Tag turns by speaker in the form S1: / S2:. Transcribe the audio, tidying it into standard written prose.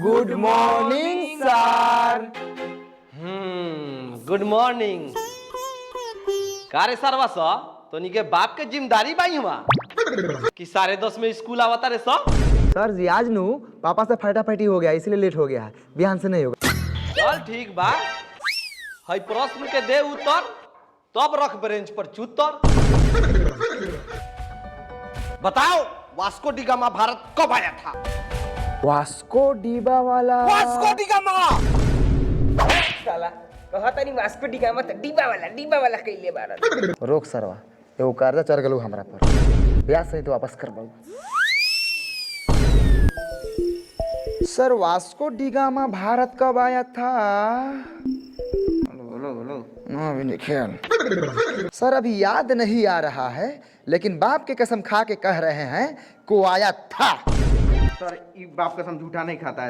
S1: Good morning sir.
S2: Good morning. का रे सरवा सा तोनी के बाप के जिम्मेदारी बाई हुआ कि 10:30 में स्कूल आवता रे सा।
S1: सर जी आज नू पापा से फटाफटी हो गया इसलिए लेट हो गया है, बिहान से नहीं होगा।
S2: चल ठीक बा, हई प्रश्न के दे उत्तर तब रख बेंच पर चूतर। बताओ वास्को डी गामा भारत कब आया था?
S1: वास्को डिबा वाला
S2: वास्को डी गामा
S3: साला कहता नहीं वास्को डी गामा त डिब्बा वाला कइले बारत।
S1: रोक सरवा, एगो कर्जा चढ़ गलू हमरा पर, ब्याज सही तो वापस कर पाऊ। सर वास्को डिगामा भारत कब आया था? अभी नहीं ख्याल सर, अभी याद नहीं आ रहा है, लेकिन बाप के कसम खा के कह रहे हैं को आया था।
S4: सर ये बाप कसम झूठा नहीं खाता है